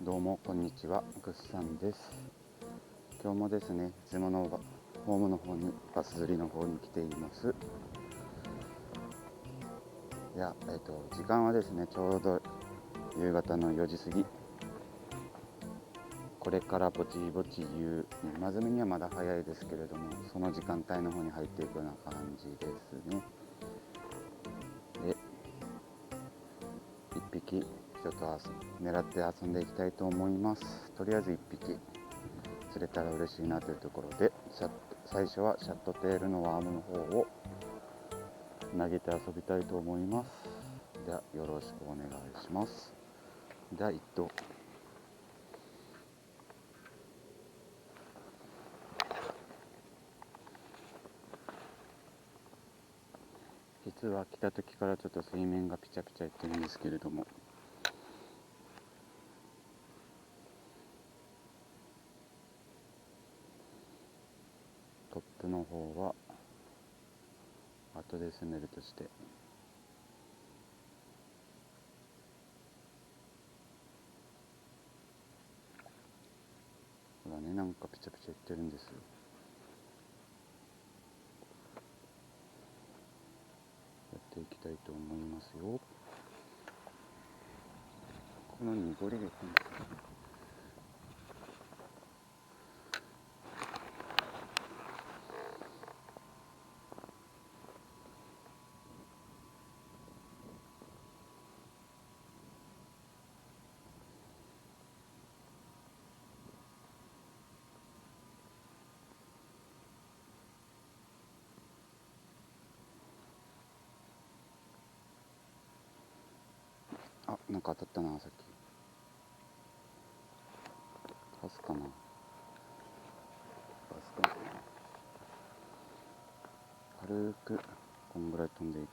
どうもこんにちは、ぐっさんです。今日もですね、いつものホームの方にバス釣りの方に来ています。時間はですね、ちょうど夕方の4時過ぎ。これからぼちぼちまずみにはまだ早いですけれども、その時間帯の方に入っていくような感じですね。で、1匹ちょっと狙って遊んでいきたいと思います。とりあえず1匹釣れたら嬉しいなというところで、最初はシャットテールのワームの方を投げて遊びたいと思います。ではよろしくお願いします。では1投。実は来た時からちょっと水面がピチャピチャいってるんですけれども、トップの方は後で攻めるとして、ほらね、なんかピチャピチャいってるんですよ。やっていきたいと思いますよ。この濁りでいくんですね。あ、なんか当たったな、さっき。パスかな。軽くこんぐらい飛んでいく。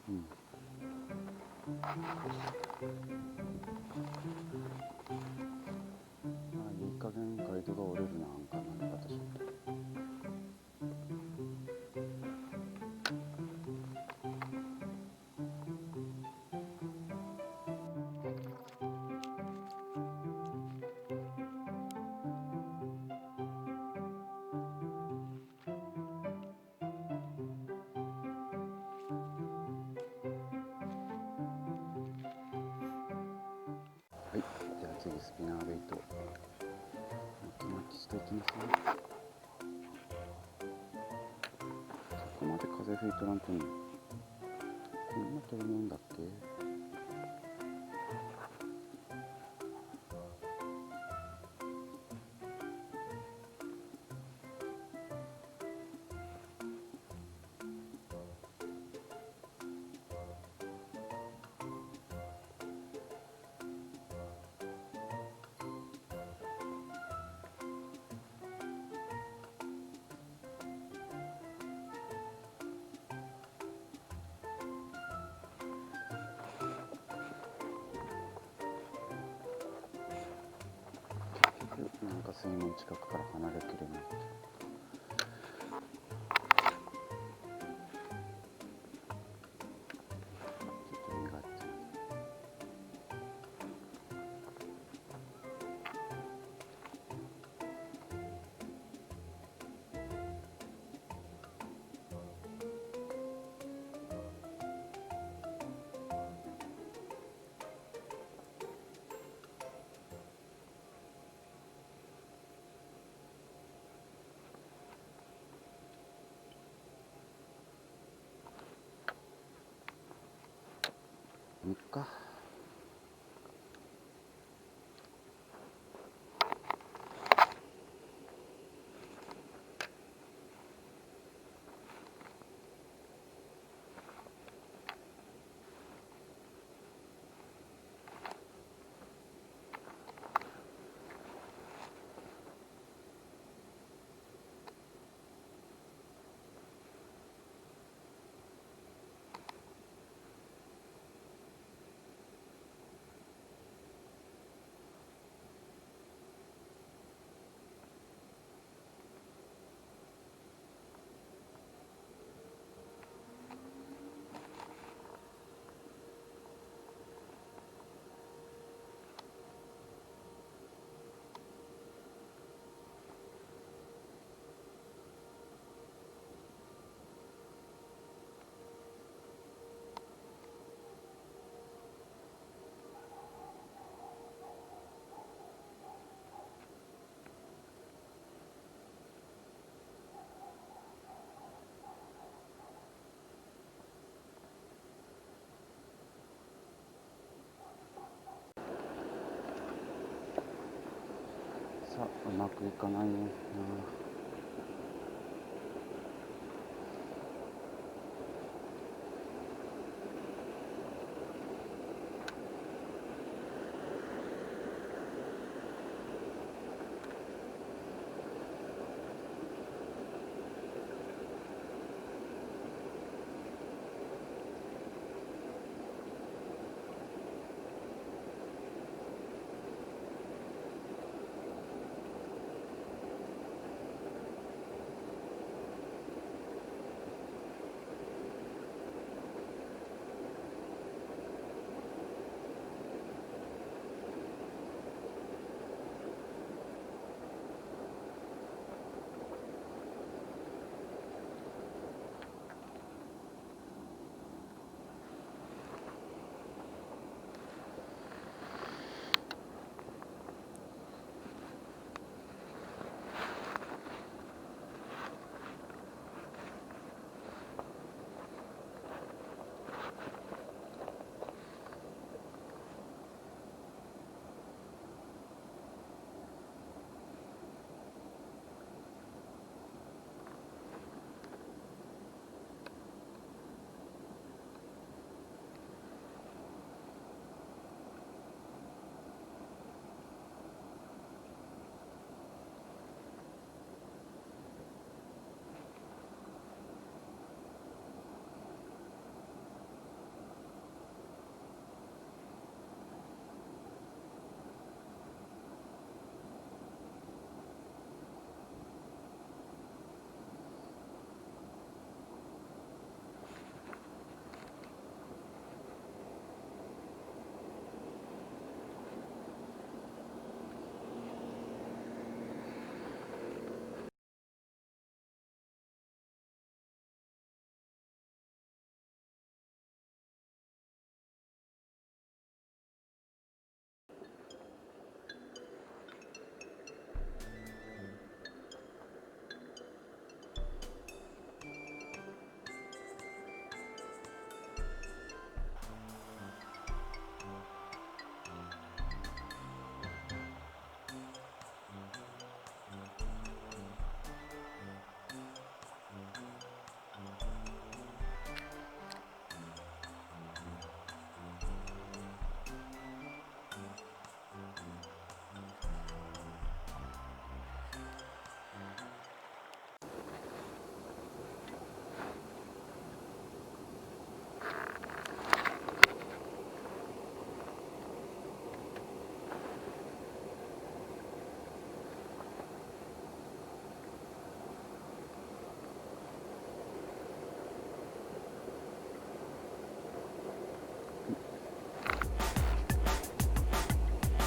いい加減ガイドが折れるな、なんか投げ方しないと。はい、じゃあ次スピナーベイト巻きしていきますね。そこまで風吹いとらんとね、こんな飛ぶもんだっけ。なんか水面近くから離れきれない。ちょっと苦手。いっか。まくいかないね。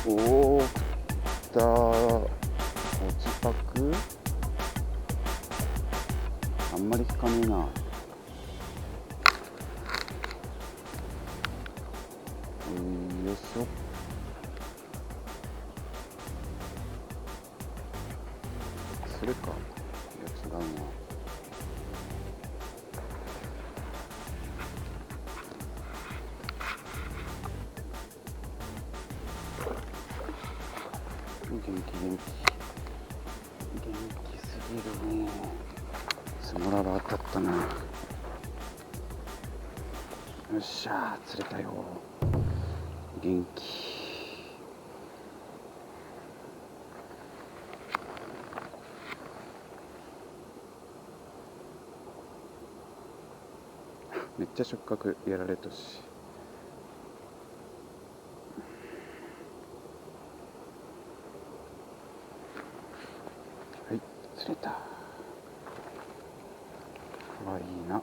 おお、食った。落ちパクあんまり効かねえな。よいしょ。それか。いや違うな。元気すぎるね。スモラが当たったな。よっしゃー、釣れたよ。元気。めっちゃ触覚やられたし。はい、釣れた。かわいいな。